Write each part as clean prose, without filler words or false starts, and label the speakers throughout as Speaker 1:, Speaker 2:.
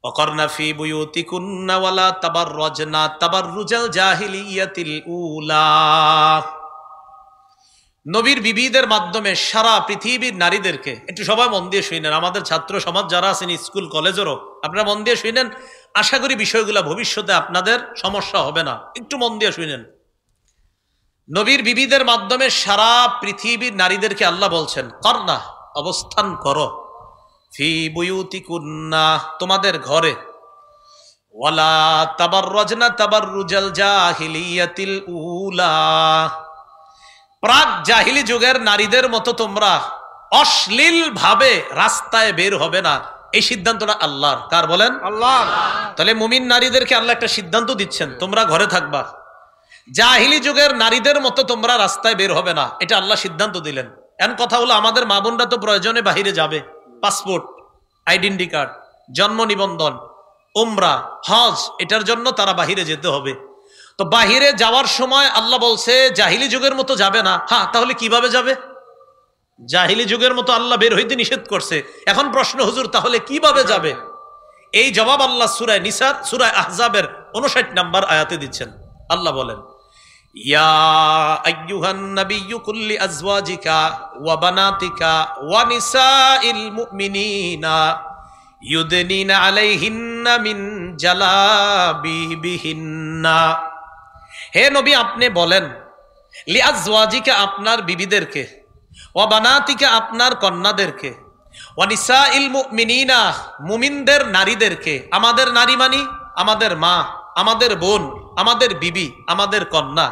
Speaker 1: ওয়াকারনা ফি বুয়ুতিকুন্না ওয়ালা তাবাররাজনা তাবাররুজাল জাহিলিয়াতিল উলা। নবীর বিবিদের মাধ্যমে সারা পৃথিবীর নারীদেরকে, একটু সবাই মন দিয়ে শুনেন, আমাদের ছাত্র সমাজ যারা আছেন স্কুল কলেজেরও আপনারা মন দিয়ে শুনেন, আশা করি বিষয়গুলো ভবিষ্যতে আপনাদের সমস্যা হবে না। একটু মন দিয়ে শুনেন। নবীর বিবিদের মাধ্যমে সারা পৃথিবীর নারীদেরকে আল্লাহ বলছেন করনা, অবস্থান করো, ফি বুয়ুতিকুন্না, তোমাদের ঘরে, ওয়ালা তাবাররাজনা তাবাররুজাল জাহিলিয়াতিল উলা, প্রাক জাহিলি যুগের নারীদের মতো তোমরা অশ্লীল ভাবে রাস্তায় বের হবে না। এই সিদ্ধান্তটা আল্লাহর। কার বলেন? আল্লাহ। তাহলে মুমিন নারীদেরকে আল্লাহ একটা সিদ্ধান্ত দিচ্ছেন, তোমরা ঘরে থাকবা, জাহিলি যুগের নারীদের মতো তোমরা রাস্তায় বের হবে না, এটা আল্লাহ সিদ্ধান্ত দিলেন। এমন কথা হলো আমাদের মা বোনরা তো প্রয়োজনে বাহিরে যাবে, পাসপোর্ট, আইডেন্টি কার্ড, জন্ম নিবন্ধন, উমরা, হজ, এটার জন্য তারা বাহিরে যেতে হবে। তো বাহিরে যাওয়ার সময় আল্লাহ বলছে জাহিলি যুগের মতো যাবে না। হ্যাঁ, তাহলে কিভাবে যাবে? জাহিলি যুগের মতো আল্লাহ বের হইতে নিষেধ করছে। এখন প্রশ্ন, হুজুর তাহলে কিভাবে যাবে? এই জবাব আল্লাহ সূরা নিসা, সূরা আহজাবের 59 নম্বর আয়াতে দিচ্ছেন। আল্লাহ বলেন, ইয়া আইয়ুহান নাবিয়্যু কুল্লি আজওয়াজিকা ওয়া বানাতিকা ওয়া নিসাইল মুমিনিনা ইউদনিনা আলাইহিন্না মিন জালাবিবিহিন্না। হে নবী, আপনি বলেন লি আজওয়াজিকা, আপনার বিবিদেরকে, ওয়া বানাতিকা, আপনার কন্যাদেরকে, ওয়া নিসাইল মুমিনিনা, মুমিনদের নারীদেরকে। আমাদের নারী মানি আমাদের মা, আমাদের বোন, আমাদের বিবি, আমাদের কন্যা।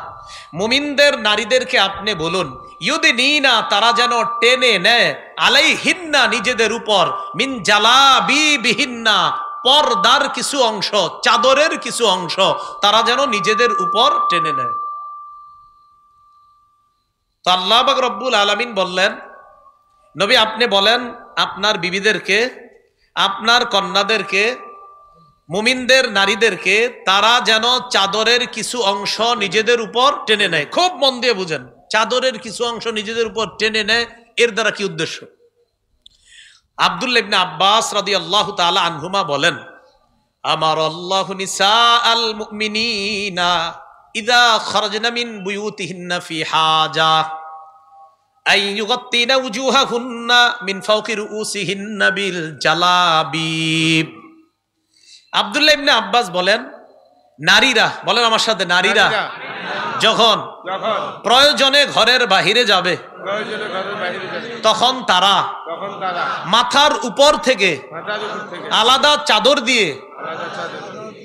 Speaker 1: মুমিনদের নারীদেরকে আপনি বলুন, ইউদনিনা, তারা যেন টেনে নেয়, আলাইহিন্না, নিজেদের উপর, মিন জালাবিবিহিন্না, পর্দার কিছু অংশ, চাদরের কিছু অংশ তারা যেন নিজেদের উপর টেনে নেয়। তো আল্লাহ পাক রব্বুল আলামিন বললেন, নবী আপনি বলেন আপনার বিবিদেরকে, আপনার কন্যাদেরকে, মুমিনদের নারীদেরকে তারা যেন চাদরের কিছু অংশ নিজেদের উপর টেনে নেয়। খুব মন দিয়ে বুঝেন, চাদরের কিছু অংশ নিজেদের উপর টেনে নেয়, এর দ্বারা কি উদ্দেশ্য? আব্দুল্লাহ ইবনে আব্বাস রাদিয়াল্লাহু তাআলা আনহুমা বলেন, আমার আল্লাহু নিসাআল মুমিনিনা ইযা খারাজনা মিন বুয়ুতিহিন্না ফি হাজা আই ইউগাত্তিনা উজুহাহুন্না মিন ফাওকি রুউসিহিন্না বিল জালাবিব। আব্দুল্লাহ ইবনে আব্বাস বলেন, নারীরা, বলেন আমার সাথে, নারীরা যখন প্রয়োজনে ঘরের বাহিরে যাবে তখন তারা মাথার উপর থেকে আলাদা চাদর দিয়ে,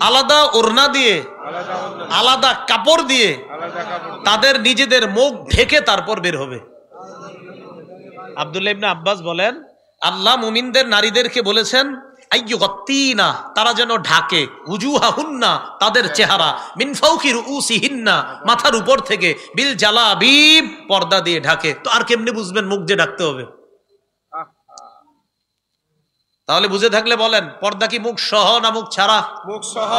Speaker 1: আলাদা ওড়না দিয়ে, আলাদা কাপড় দিয়ে তাদের নিজেদের মুখ ঢেকে তারপর বের হবে। আব্দুল্লাহ ইবনে আব্বাস বলেন, আল্লাহ মুমিনদের নারীদেরকে বলেছেন আইয়ুগাত্তিনা, তারা যেন ঢাকে, উজুহাহুন্না, তাদের চেহারা, মিন ফাওকি রুউসিহিন্না, মাথার উপর থেকে, বিল জালাবিব, পর্দা দিয়ে ঢাকে। তো আর কেমনে বুঝবেন মুখ দিয়ে ঢাকতে হবে? তাহলে বুঝে থাকলে বলেন, পর্দা কি মুখ সহ না মুখ ছাড়া? মুখ সহ।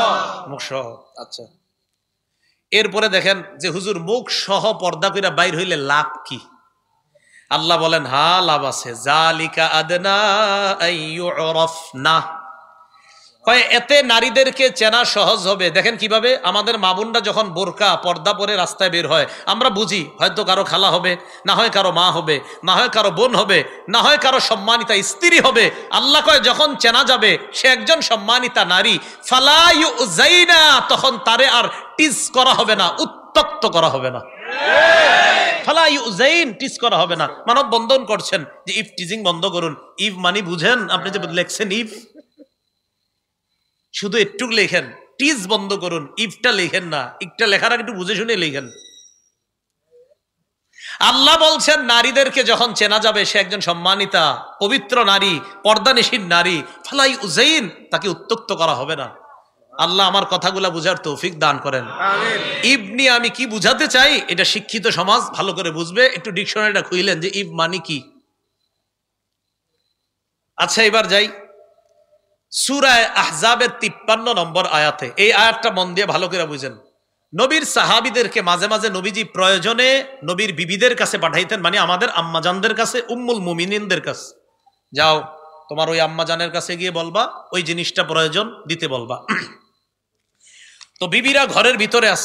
Speaker 1: মুখ সহ। আচ্ছা, এরপরে দেখেন যে হুজুর মুখ সহ পর্দা কইরা বাইর হইলে লাভ কি? আল্লাহ বলেন, হা, লাভ আছে। জালিকা আদনা আইয়ুরাফনা, কয় এতে নারীদেরকে চেনা সহজ হবে। দেখেন কিভাবে আমাদের মা বোনরা যখন বোরকা পর্দা পরে রাস্তায় বের হয়, আমরা বুঝি হয়তো কারো খালা হবে, না হয় কারো মা হবে, না হয় কারো বোন হবে, না হয় কারো সম্মানিতা স্ত্রী হবে। আল্লাহ কয় যখন চেনা যাবে সে একজন সম্মানিতা নারী, ফালা ইউযাইনা, তখন তারে আর টিজ করা হবে না, উত্তক্ত করা হবে না। ফালা ইউযাইন, টিজ করা হবে না। মানব বন্ধন করছেন যে ইফ টিজিং বন্ধ করুন। ইফ মানে বুঝেন আপনি যে লেখছেন ইফ, শুধু একটু লেখেন, টিজ বন্ধ করুন, ইফটা লেখেন না। ইফটা লেখার আগে একটু বুঝে শুনে লেখেন। আল্লাহ বলছেন নারীদেরকে যখন চেনা যাবে সে একজন সম্মানিতা পবিত্র নারী, পর্দানিশীন নারী, ফালা ইউযাইন, তাকে উত্তক্ত করা হবে না। আল্লাহ আমার কথাগুলা বুঝার তৌফিক দান করেন। আমিন। ইবনি আমি কি বুঝাতে চাই এটা শিক্ষিত সমাজ ভালো করে বুঝবে। একটু ডিকশনারিটা খুইলেন যে ইব মানে কি। আচ্ছা, এবার যাই সূরা আহজাবের 53 নম্বর আয়াতে। এই আয়াতটা মন দিয়ে ভালো করে বুঝেন। নবীর সাহাবীদেরকে মাঝে মাঝে নবীজি প্রয়োজনে নবীর বিবিদের কাছে পাঠাইতেন, মানে আমাদের আম্মাজানদের কাছে, উম্মুল মুমিনিনদের কাছে। যাও তোমার ওই আম্মা জানের কাছে গিয়ে বলবা ওই জিনিসটা প্রয়োজন দিতে বলবা। তো বিবিরা ঘরের ভিতরে আস,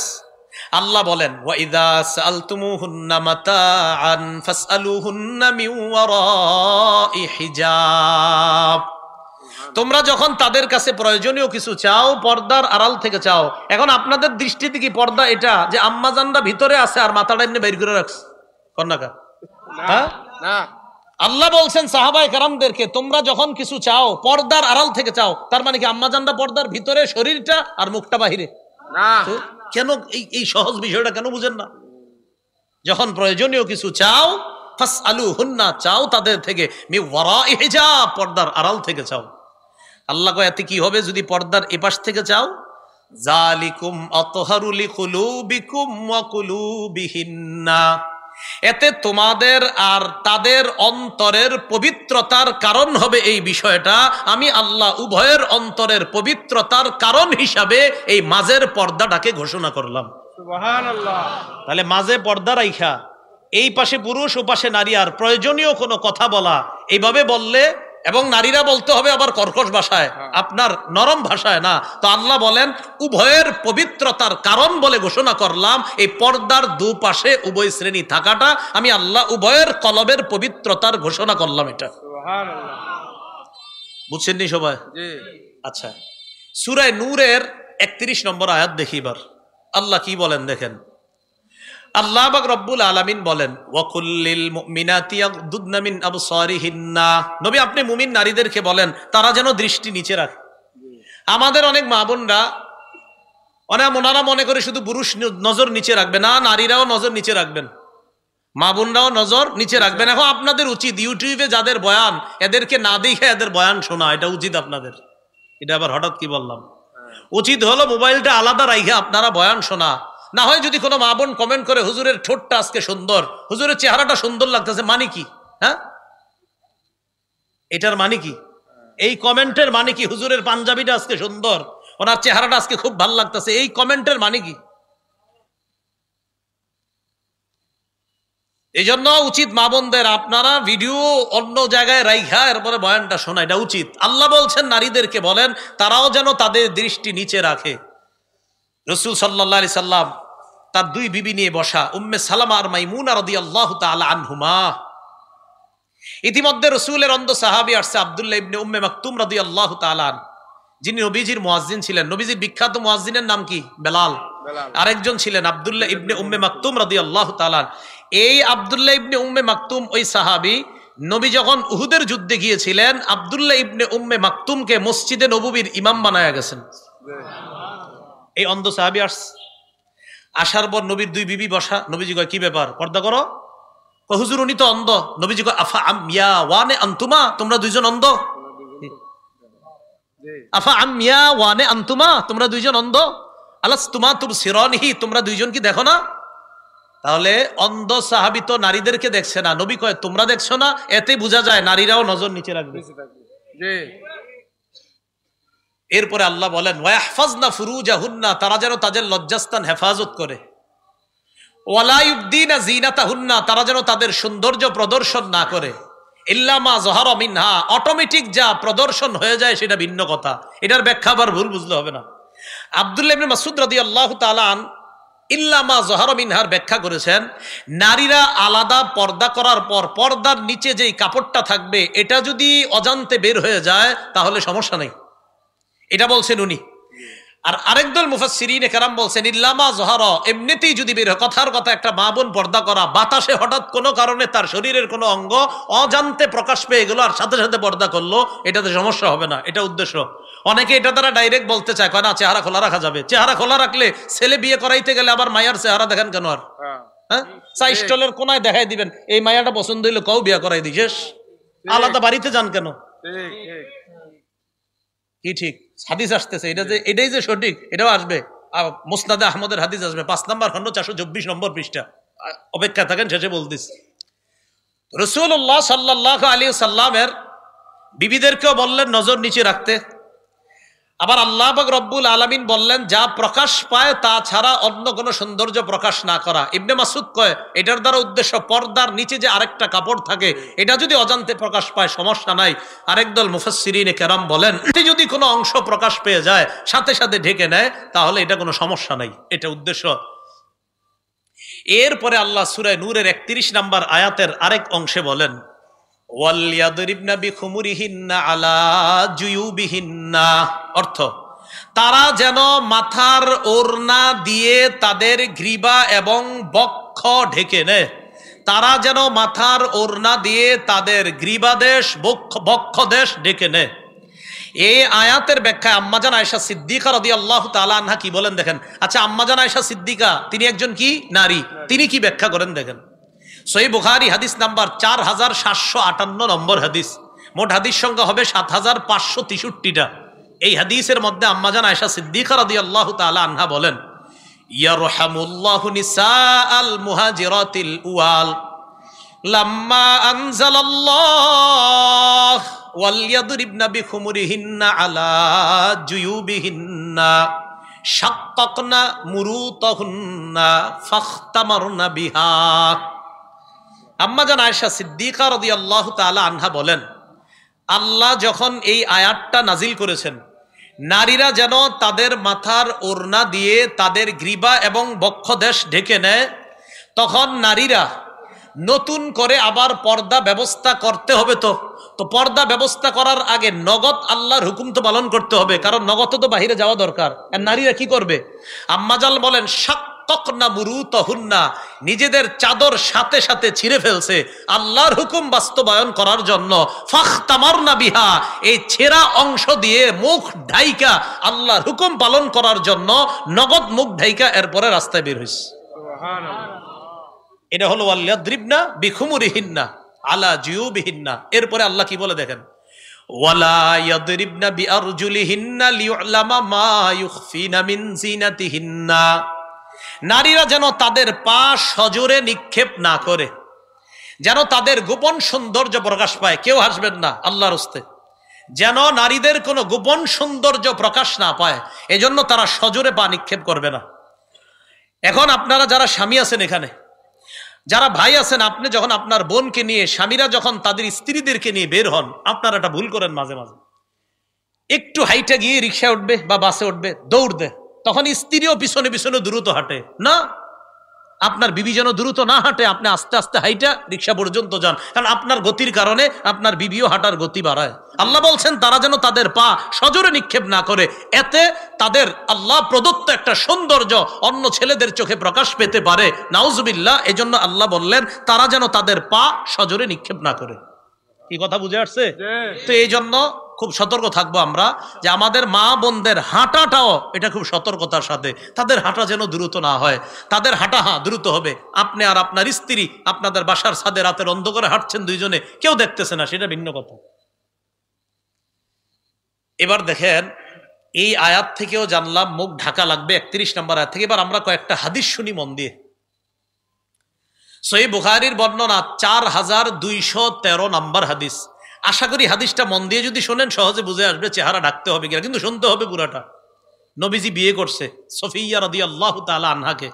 Speaker 1: আল্লাহ বলেন ওয়াইদা সালতুমুহুন্না মাতাআন ফাসআলুহুন্না মিন ওয়ারাই হিজাব। তোমরা যখন তাদের কাছে প্রয়োজনীয় কিছু চাও পর্দার আড়াল থেকে চাও। এখন আপনাদের দৃষ্টিতে কি পর্দা এটা যে আম্মাজানরা ভিতরে আছে আর মাথাটা এমনি বের করে রাখছে? কন্যাকা হ্যাঁ না, আল্লাহ বলছেন সাহাবায়ে কেরামদেরকে তোমরা যখন কিছু চাও পর্দার আড়াল থেকে চাও। তার মানে কি আম্মাজানরা পর্দার ভিতরে, শরীরটা আর মুখটা বাহিরে না? কেন এই সহজ বিষয়টা কেন বুঝেন না? যখন প্রয়োজনীয় কিছু চাও ফাসআলুহুন্না, চাও তাদের থেকে, মিন ওয়ারাই হিজাব, পর্দার আড়াল থেকে চাও। আল্লাহ কয় এতে কি হবে যদি পর্দার এপাশ থেকে চাও? যালিকুম আতহারু লিকুলুবিকুম ওয়া কুলুবিহিন্না, এতে তোমাদের আর তাদের অন্তরের পবিত্রতার কারণ হবে। এই বিষয়টা আমি আল্লাহ উভয়ের অন্তরের পবিত্রতার কারণ হিসাবে এই মাঝের পর্দাটাকে ঘোষণা করলাম। সুবহানাল্লাহ। তাহলে মাঝে পর্দা রাইখা এই পাশে পুরুষ ও পাশে নারী, আর প্রয়োজনীয় কোনো কথা বলা এইভাবে বললে, এবং নারীরা বলতে হবে আবার কর্কশ ভাষায়, আপনার নরম ভাষায় না। তো আল্লাহ বলেন উভয়ের পবিত্রতার কারণ বলে ঘোষণা করলাম এই পর্দার দুপাশে উভয় শ্রেণী থাকাটা, আমি আল্লাহ উভয়ের কলবের পবিত্রতার ঘোষণা করলাম। এটা বুঝছেন নি সবাই? আচ্ছা, সূরা নূরের 31 নম্বর আয়াত দেখি এবার আল্লাহ কি বলেন দেখেন। আল্লাহ পাক রব্বুল আলামিন বলেন ওয়াকুল্লিল মুমিনাতি ইয়াগদুদনা মিন আবসারিহিন্না, নবী আপনি মুমিন নারীদেরকে বলেন তারা যেন দৃষ্টি নিচে রাখে। আমাদের অনেক মা বোনরা ওনারা মনে করে শুধু পুরুষ নজর নিচে রাখবে না, নারীরাও নজর নিচে রাখবেন, মা বোনরাও নজর নিচে রাখবেন। এখন আপনাদের উচিত ইউটিউবে যাদের বয়ান এদেরকে না দেখে এদের বয়ান শোনা, এটা উচিত আপনাদের। এটা আবার হঠাৎ কি বললাম? উচিত হলো মোবাইলটা আলাদা রাখে আপনারা বয়ান শোনা। না হয় যদি কোনো মা বোন কমেন্ট করে হুজুরের ঠোঁটটা আজকে সুন্দর, হুজুরের চেহারাটা সুন্দর লাগতেছে, মানে কি? হ্যাঁ, এটার মানে কি? এই কমেন্টের মানে কি? হুজুরের পাঞ্জাবিটা আজকে সুন্দর, ওনার চেহারাটা আজকে খুব ভালো লাগতেছে, এই কমেন্টের মানে কি? এই জন্য উচিত মা বোনদের আপনারা ভিডিও অন্য জায়গায় রাইখা এরপরে বয়ানটা শোনা, এটা উচিত। আল্লাহ বলছেন নারীদেরকে বলেন তারাও যেন তাদের দৃষ্টি নিচে রাখে। রাসূল সাল্লাল্লাহু আলাইহি সাল্লাম তার দুই বিবি নিয়ে বসা, উম্মে সালামা আর মাইমুনা রাদিয়াল্লাহু তাআলা আনহুমা। ইতিমধ্যে রাসূলের অন্ধ সাহাবী আসছে আব্দুল্লাহ ইবনে উম্মে মাকতুম রাদিয়াল্লাহু তাআলা, যিনি নবীজির মুয়াজ্জিন ছিলেন। নবীজির বিখ্যাত মুয়াজ্জিনের নাম কি? বেলাল। আরেকজন ছিলেন আব্দুল্লাহ ইবনে উম্মে মাকতুম রাদিয়াল্লাহু তাআলা। এই আব্দুল্লাহ ইবনে উম্মে মাকতুম ওই সাহাবী, নবী যখন উহুদের যুদ্ধে গিয়েছিলেন আব্দুল্লাহ ইবনে উম্মে মাকতুমকে মসজিদে নববীর ইমাম বানায়া গেছেন। এই অন্ধ সাহাবী আসার পর নবীর দুই বিবি বসা। নবীজি কয় কি ব্যাপার, পর্দা করো? হুজুর উনি তো অন্ধ। নবীজি কয় আফা আমিয়া ওয়ানে আনতুমা, তোমরা দুইজন অন্ধ? আফা আমিয়া ওয়ানে আনতুমা, তোমরা দুইজন অন্ধ? আলাস্তুমা তুবসিরানিহি, তোমরা দুইজন কি দেখো না? তাহলে অন্ধ সাহাবী তো নারীদেরকে দেখছে না, নবী কয় তোমরা দেখছো না, এতে বোঝা যায় নারীরাও নজর নিচে রাখবে। এরপরে আল্লাহ বলেন ওয়াহফাজনা ফুরুজাহুন্না, তারা যেন তাদের লজ্জাস্থান হেফাজত করে। ওয়ালা ইউবদিনা জিনাতাহুন্না, তারা যেন তাদের সৌন্দর্য প্রদর্শন না করে। ইল্লা মা যহারা মিনহা, অটোমেটিক যা প্রদর্শন হয়ে যায় সেটা ভিন্ন কথা, এটার ব্যাখ্যা আবার ভুল বুঝলে হবে না। আব্দুল্লাহ ইবনে মাসউদ রাদিয়াল্লাহু তাআলা আন ইল্লা মা যহারা মিনহার ব্যাখ্যা করেছেন, নারীরা আলাদা পর্দা করার পর পর্দার নিচে যেই কাপড়টা থাকবে এটা যদি অজান্তে বের হয়ে যায় তাহলে সমস্যা নেই, এটা বলছেন উনি। আর আরেকদল মুফাসসিরিনে কেরাম বলছেন ইল্লামা যহারা, এমনিতেই যদি বের হয়। কথার কথা একটা মা বোন পর্দা করা, বাতাসে হঠাৎ কোনো কারণে তার শরীরের কোনো অঙ্গ অজান্তে প্রকাশ পেয়ে গেল আর সাথে সাথে পর্দা করলো, এটাতে সমস্যা হবে না, এটা উদ্দেশ্য। অনেকে এটা তারা ডাইরেক্ট বলতে চায়, কয় না চেহারা খোলা রাখা যাবে। চেহারা খোলা রাখলে ছেলে বিয়ে করাইতে গেলে আবার মায়ার চেহারা দেখেন কেন? আর হ্যাঁ, চা স্টলের কোনায় দেখাই দিবেন এই মায়াটা পছন্দ হইলে কও বিয়ে করাই দিই, শেষ। আলাদা বাড়িতে যান কেন? কি ঠিক হাদিস আসতেছে, এটাই যে সঠিক, এটাও আসবে। মুসনাদে আহমদের হাদিস আসবে 5 নম্বর খন্ড 424 নম্বর পৃষ্ঠা। অপেক্ষা থাকেন, শেষে বলতেছি। রাসূলুল্লাহ সাল্লাল্লাহু আলাইহি সাল্লামের বিবিদেরকেও বললেন নজর নিচে রাখতে। আবার আল্লাহ পাক রব্বুল আলামিন বললেন যা প্রকাশ পায় তা ছাড়া অন্য কোনো সৌন্দর্য প্রকাশ না করা। ইবনে মাসউদ কয় এটার দ্বারা উদ্দেশ্য পর্দার নিচে যে আরেকটা কাপড় থাকে এটা যদি অজান্তে প্রকাশ পায় সমস্যা নাই। আরেক দল মুফাসসিরিনে কেরাম বলেন যদি কোনো অংশ প্রকাশ পেয়ে যায় সাথে সাথে ঢেকে নেয় তাহলে এটা কোনো সমস্যা নাই, এটা উদ্দেশ্য। এরপরে আল্লাহ সূরা নূরের 31 নম্বর আয়াতের আরেক অংশে বলেন ওয়ালিয়াদরিবনা বিখুমুরিহিন্না আলা জুয়ুবিহিন্না, অর্থ তারা যেন মাথার ওড়না দিয়ে তাদের গ্রীবা এবং বক্ষ ঢেকে নেয়। তারা যেন মাথার ওড়না দিয়ে তাদের গ্রীবাদেশ বক্ষদেশ ঢেকে নেয়। এই আয়াতের ব্যাখ্যায় আম্মাজান আয়েশা সিদ্দিকা রাদিয়াল্লাহু তাআলা আনহা কি বলেন দেখেন। আচ্ছা, আম্মাজান আয়েশা সিদ্দিকা তিনি একজন কি নারী, তিনি কি ব্যাখ্যা করেন দেখেন। সহিহ বুখারী হাদিস নাম্বার 4758 নম্বর হাদিস, মোট হাদিস সংখ্যা হবে 7563টা। এই হাদিসের মধ্যে আম্মাজান আয়েশা সিদ্দিকা রাদিয়াল্লাহু তাআলা আনহা বলেন ইয়ারহামুল্লাহু নিসাআল মুহাজিরাতিল উয়াল লাম্মা আনজালাল্লাহ ওয়ালিয়াদরিবনা বিখুমুরিহিন্না আলা জুয়ুবিহিন্না শাক্কাকনা মুরুতাহুন্না ফাখতামারনা বিহা। আম্মাজান আয়েশা সিদ্দিকা রাদিয়াল্লাহু তাআলা আনহা বলেন আল্লাহ যখন এই আয়াতটা নাজিল করেছেন নারীরা যেন তাদের মাথার ওড়না দিয়ে তাদের গ্রীবা এবং বক্ষদেশ ঢেকে নেয়, তখন নারীরা নতুন করে আবার পর্দা ব্যবস্থা করতে হবে। তো পর্দা ব্যবস্থা করার আগে নগদ আল্লাহর হুকুম তো পালন করতে হবে, কারণ নগদ তো বাহিরে যাওয়া দরকার। আর নারীরা কি করবে? আম্মাজাল বলেন শাক্কাকনা মুরুতাহুন্না, নিজেদের চাদর সাথে সাথে ছিঁড়ে ফেলছে আল্লাহর হুকুম বাস্তবায়ন করার জন্য। ফাখতামারনা বিহা, এই ছেঁড়া অংশ দিয়ে মুখ ঢাইকা আল্লাহর হুকুম পালন করার জন্য নগদ মুখ ঢাইকা এরপরে রাস্তায় বের হইছে। এটা হলো ওয়ালিয়াদরিবনা বিখুমুরিহিন্না আলা জুয়ুবিহিন্না। এরপরে আল্লাহ কি বলে দেখেন ওয়ালা ইয়াদরিবনা বিআরজুলিহিন্না লিউলামা মা ইউখফিনা মিন জিনাতিহিন্না, নারীরা যেন তাদের পা সজোরে নিক্ষেপ না করে, যেন তাদের গোপন সৌন্দর্য প্রকাশ পায়। কেউ হাসবেন না আল্লাহর হস্তে, যেন নারীদের কোনো গোপন সৌন্দর্য প্রকাশ না পায়, এজন্য তারা সজোরে পা নিক্ষেপ করবে না। এখন আপনারা যারা স্বামী আছেন, এখানে যারা ভাই আছেন, আপনি যখন আপনার বোনকে নিয়ে, স্বামীরা যখন তাদের স্ত্রীদেরকে নিয়ে বের হন, আপনারা একটা ভুল করেন মাঝে মাঝে। একটু হাইটে গিয়ে রিক্সা উঠবে বা বাসে উঠবে, দৌড় দে, তখন স্ত্রীও পিছনে পিছনে দ্রুত হাঁটে না। আপনার বিবি যেন দ্রুত না হাঁটে, আপনি আস্তে আস্তে হাইটা রিক্সা পর্যন্ত যান, কারণ আপনার গতির কারণে আপনার বিবিও হাঁটার গতি বাড়ায়। আল্লাহ বলছেন তারা যেন তাদের পা সজোরে নিক্ষেপ না করে, এতে তাদের আল্লাহ প্রদত্ত একটা সৌন্দর্য অন্য ছেলেদের চোখে প্রকাশ পেতে পারে, নাউজুবিল্লাহ। এজন্য আল্লাহ বললেন তারা যেন তাদের পা সজোরে নিক্ষেপ না করে। কি কথা বুঝে আসছে? তো এই জন্য খুব সতর্ক থাকবো আমরা যে আমাদের মা বোনদের হাঁটাটাও এটা খুব সতর্কতার সাথে, তাদের হাঁটা যেন দ্রুত না হয়। তাদের হাঁটা দ্রুত হবে। আপনি আর আপনার স্ত্রী আপনাদের বাসার ছাদে রাতের অন্ধকারে হাঁটছেন দুইজনে, কেউ দেখতেছে না, সেটা ভিন্ন কথা। এবার দেখেন এই আয়াত থেকেও জানলাম মুখ ঢাকা লাগবে 31 নম্বর আয়াত থেকে। এবার আমরা কয়েকটা হাদিস শুনি মন দিয়ে। সহিহ বুখারীর বর্ণনা 4213 নম্বর হাদিস। আশা করি হাদিসটা মন দিয়ে যদি শোনেন সহজে বুঝে আসবে, চেহারা ঢাকতে হবে কিনা, কিন্তু শুনতে হবে পুরাটা। নবীজি বিয়ে করছে সফিয়া রাদিয়াল্লাহু তাআলা আনহাকে।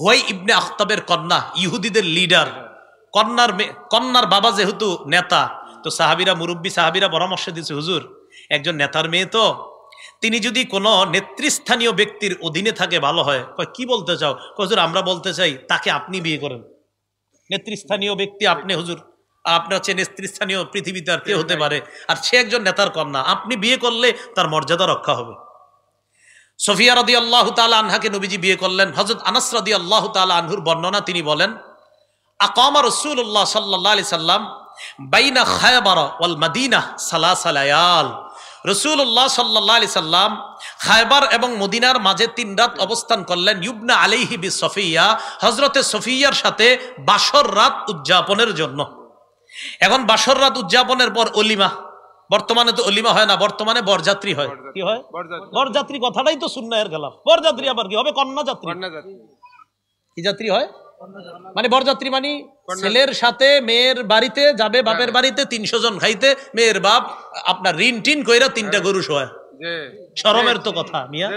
Speaker 1: হুয়াই ইবনে আখতাবের কন্যা, ইহুদিদের লিডার। কন্যার বাবা যেহেতু নেতা, তো সাহাবীরা, মুরব্বী সাহাবীরা পরামর্শ দিয়েছে, হুজুর একজন নেতার মেয়ে, তো তিনি যদি কোনো নেতৃস্থানীয় ব্যক্তির অধীনে থাকে ভালো হয়। কি বলতে চাও? হুজুর আমরা বলতে চাই তাকে আপনি বিয়ে করেন। নেতৃস্থানীয় ব্যক্তি আপনি, হুজুর আপনার হচ্ছে নেতৃস্থানীয় পৃথিবীতে আর কে হতে পারে, আর সে একজন নেতার কন্যা, আপনি বিয়ে করলে তার মর্যাদা রক্ষা হবে। সফিয়া রাদিয়াল্লাহু তাআলা আনহাকে নবীজি বিয়ে করলেন। হযরত আনাস রাদিয়াল্লাহু তাআলা আনহুর বর্ণনা, তিনি বলেন আকামা রাসূলুল্লাহ সাল্লাল্লাহু আলাইহি সাল্লাম বাইনা খায়বার ওয়াল মদিনা সালাসা লায়াল। রাসূলুল্লাহ সাল্লাল্লাহু আলাইহি সাল্লাম খায়বার এবং মদিনার মাঝে 3 রাত অবস্থান করলেন। ইবনা আলাইহি বি সফিয়া, হযরতে সফিয়ার সাথে বাসর রাত উদযাপনের জন্য। এখন বাসর রাত উদযাপনের পর অলিমা, বর্তমানে তো অলিমা হয় না, বর্তমানে বরযাত্রী হয়। কি হয়? বরযাত্রী। কথাটাই তো সুন্নাহের খেলাফ। বরযাত্রী আবার কি হবে? কন্যা যাত্রী। কি যাত্রী হয়? মানে বরযাত্রী মানে ছেলের সাথে মেয়ের বাড়িতে যাবে, বাপের বাড়িতে 300 জন খাইতে, মেয়ের বাপ আপনার ঋণ টিন কইরা 3টা গরু শোয়, শরমের তো কথা মিয়া।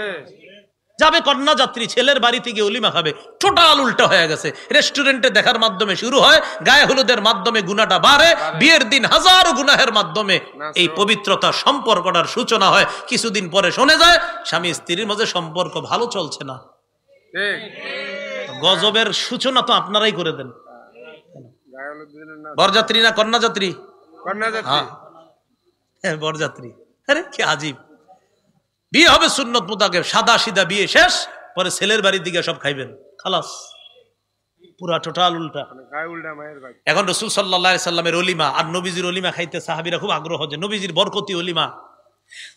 Speaker 1: যাবে কন্যা যাত্রী, ছেলের বাড়িতে গিয়ে অলিমা খাবে, টোটাল উল্টা হয়ে গেছে। রেস্টুরেন্টে দেখার মাধ্যমে শুরু হয়, গায়ে হলুদের মাধ্যমে গুনাহটা বাড়ে, বিয়ের দিন হাজারো গুনাহের মাধ্যমে এই পবিত্রতা সম্পর্কটার সূচনা হয়। কিছুদিন পরে শুনে যায় স্বামী স্ত্রীর মাঝে সম্পর্ক ভালো চলছে না। গজবের সূচনা তো আপনারাই করে দেন। বরযাত্রী না কন্যা যাত্রী? হ্যাঁ বরযাত্রী। আরে কি আজীব, বিয়ে হবে সুন্নত মোতাবেক, সাদা সিধা বিয়ে শেষ, পরে ছেলের বাড়ির দিকে সব খাইবেন, খালাস, পুরা টোটাল উল্টা। এখন রাসূল সাল্লাল্লাহু আলাইহি সাল্লামের অলিমা আর নবীজির অলিমা খাইতে সাহাবীরা খুব আগ্রহ, যে নবীজির বরকতি অলিমা।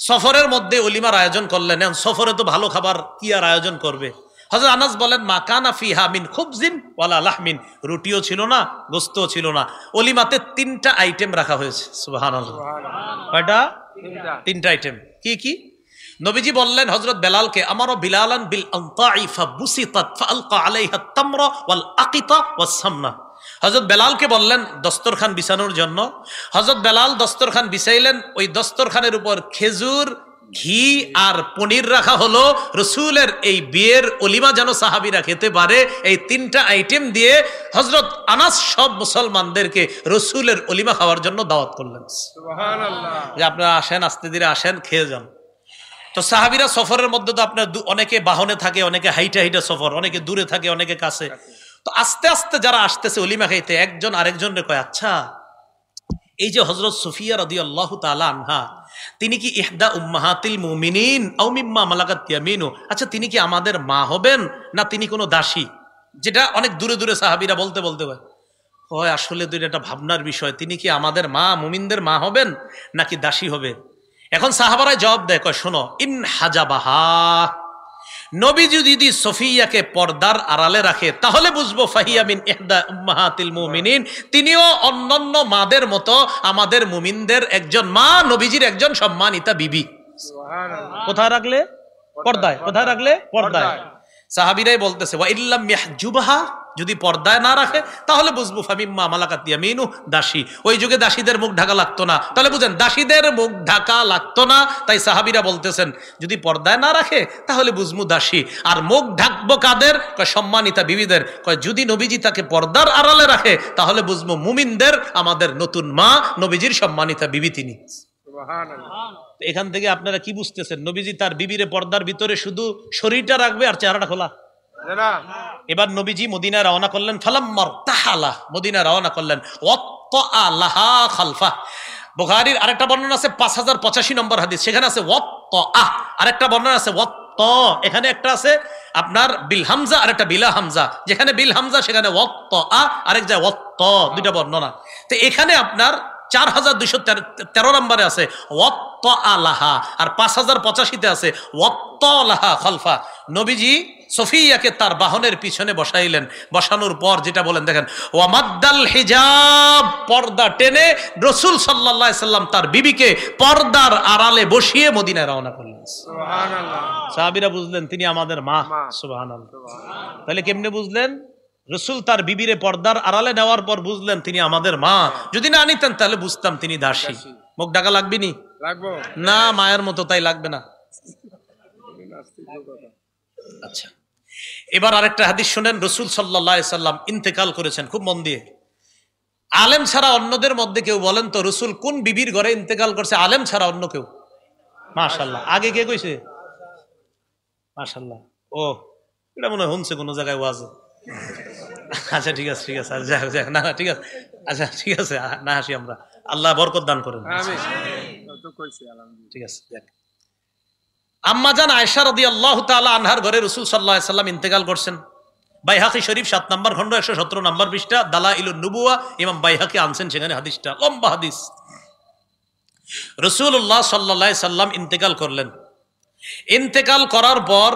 Speaker 1: সফরের মধ্যে অলিমার আয়োজন করলেন। সফরে তো ভালো খাবার কি আর আয়োজন করবে। হযরত আনাস বলেন, মা কানা ফিহা মিন খুবজিন ওয়ালা লাহমিন, রুটিও ছিল না, গোস্তও ছিল না। অলিমাতে 3টা আইটেম রাখা হয়েছে। সুবহানাল্লাহ। কয়টা? 3টা আইটেম। কি কি? নবীজি বললেন হযরত বেলালকে, আমারও বিলালান বিল আনতাই ফাবুসিতাত ফালকা আলাইহা তামরা ওয়াল আকিতা ওয়াস সামনা। হযরত বেলালকে বললেন দস্তরখান বিছানোর জন্য। হযরত বেলাল দস্তরখান বিছাইলেন, ওই দস্তরখানের উপর খেজুর, ঘি আর পনির রাখা হলো। রসুলের এই বিয়ের অলিমা যেন সাহাবীরা খেতে পারে, এই 3টা আইটেম দিয়ে হযরত আনাস সব মুসলমানদেরকে রসুলের অলিমা খাওয়ার জন্য দাওয়াত করলেন। সুবহানাল্লাহ। যে আপনারা আসেন, আস্তে ধীরে আসেন, খেয়ে যান। তো সাহাবীরা সফরের মধ্যে তো আপনার অনেকে বাহনে থাকে, অনেকে হাইটা হাইটা সফর, অনেকে দূরে থাকে, অনেকে কাছে। তো আস্তে আস্তে যারা আসতেছে অলিমা খাইতে, একজন আরেকজনকে কয়, আচ্ছা এই যে হযরত সুফিয়া রাদিয়াল্লাহু তাআলা আনহা, তিনি কি ইহদা উম্মাহাতিল মুমিনিন আও মিম্মা মালাকাত ইয়ামিনু, আচ্ছা তিনি কি আমাদের মা হবেন না তিনি কোনো দাসী? যেটা অনেক দূরে দূরে সাহাবীরা বলতে বলতে হয় আসলে দুইটা একটা ভাবনার বিষয়, তিনি কি আমাদের মা, মুমিনদের মা হবেন নাকি দাসী হবে? এখন সাহাবারা জবাব দেয়, কয় শোনো, ইন হাজাবাহা, নবীজি যদি সফিয়াকে পর্দার আড়ালে রাখে তাহলে বুঝবো ফাহিয়া মিন ইহদা উম্মাহাতিল মুমিনিন, তিনিও অন্যান্য মাদের মতো আমাদের মুমিনদের একজন মা, নবীজির একজন সম্মানিতা বিবি। সুবহানাল্লাহ। কোথায় রাখলে? পর্দায়। কোথায় রাখলে? পর্দায়। সাহাবীরাই বলতেছে, ওয়া ইল্লাম ইয়াহজুবহা, যদি পর্দায় না রাখে তাহলে বুঝবো ফামিম্মা মালাকাত ইয়ামিনু, দাসী। ওই যুগে দাসীদের মুখ ঢাকা লাগতো না, তাহলে বুঝেন দাসীদের মুখ ঢাকা লাগতো না, তাই সাহাবীরা বলতেছেন যদি পর্দায় না রাখে তাহলে বুঝবো দাসী। আর মুখ ঢাকবো কাদের? কয় সম্মানিতা বিবিদের। কয় যদি নবীজি তাকে পর্দার আড়ালে রাখে তাহলে বুঝবো মুমিনদের, আমাদের নতুন মা, নবীজির সম্মানিতা বিবি তিনি। এখান থেকে আপনারা কি বুঝতেছেন? নবীজি তার বিবিরে পর্দার ভিতরে শুধু শরীরটা রাখবে আর চেহারাটা খোলা? এবার নবীজি মদিনায় রওনা করলেন। ফালাম্মার তাহালা, মদিনায় রওনা করলেন। ওয়াত্তা লাহা খালফা। বুখারীর আরেকটা বর্ণনা আছে 5085 নম্বর হাদিস, সেখানে আছে ওয়াত্তা। আরেকটা বর্ণনা আছে ওয়াত্তা, এখানে একটা আছে আপনার বিল হামজা আর একটা বিলা হামজা। যেখানে বিল হামজা সেখানে ওয়াত্তা, আরেক যায় ওয়াত্তা, দুইটা বর্ণনা। তো এখানে আপনার 4213 নম্বরে আছে ওয়াত্তা লাহা, আর 5085-তে আছে ওয়াত্তা লাহা খালফা। নবীজি সফিয়াকে তার বাহনের পিছনে বসাইলেন। বসানোর পর যেটা বলেন দেখেন, ওয়ামাদ্দাল হিজাব, পর্দা টেনে রাসূল সাল্লাল্লাহু আলাইহি সাল্লাম তার বিবিকে পর্দার আড়ালে বসিয়ে মদিনায় রওনা করলেন। সুবহানাল্লাহ। সাহাবীরা বুঝলেন তিনি আমাদের মা। সুবহানাল্লাহ। তাহলে কেমনে বুঝলেন? রাসূল তার বিবিরে পর্দার আড়ালে নেওয়ার পর বুঝলেন তিনি আমাদের মা। যদি না নিতেন তাহলে বুঝতাম তিনি দাসী। মুখ ঢাকা লাগবে নি? লাগবে না, মায়ের মতো তাই লাগবে না। আচ্ছা, এবার আরেকটা হাদিস শুনেন। রাসূল সাল্লাল্লাহু আলাইহি সাল্লাম ইন্তেকাল করেছেন, খুব মন দিয়ে। আলেম ছাড়া অন্যদের মধ্যে কেউ বলেন তো রাসূল কোন বিবির ঘরে ইন্তেকাল করছে? আলেম ছাড়া অন্য কেউ? মাশাআল্লাহ। আগে কে কইছে? মাশাআল্লাহ। ও, এটা মনে হয় শুনছে কোন জায়গায় ওয়াজে। আচ্ছা ঠিক আছে, ঠিক আছে, না ঠিক আছে, আচ্ছা ঠিক আছে, না হাসি আমরা, আল্লাহ বরকত দান করেন। ঠিক আছে। আম্মাজান আয়েশা রাদিয়াল্লাহু তাআলা আনহার ঘরে রাসূল সাল্লাল্লাহু আলাইহি সাল্লাম ইন্তেকাল করছেন। বাইহাকি শরীফ 7 নম্বর খণ্ড 117 নম্বর পৃষ্ঠা, দালাইলুন নুবুওয়া, ইমাম বাইহাকি আনছেন সেখানে হাদিসটা, লম্বা হাদিস। রাসূলুল্লাহ সাল্লাল্লাহু আলাইহি সাল্লাম ইন্তেকাল করলেন। ইন্তেকাল করার পর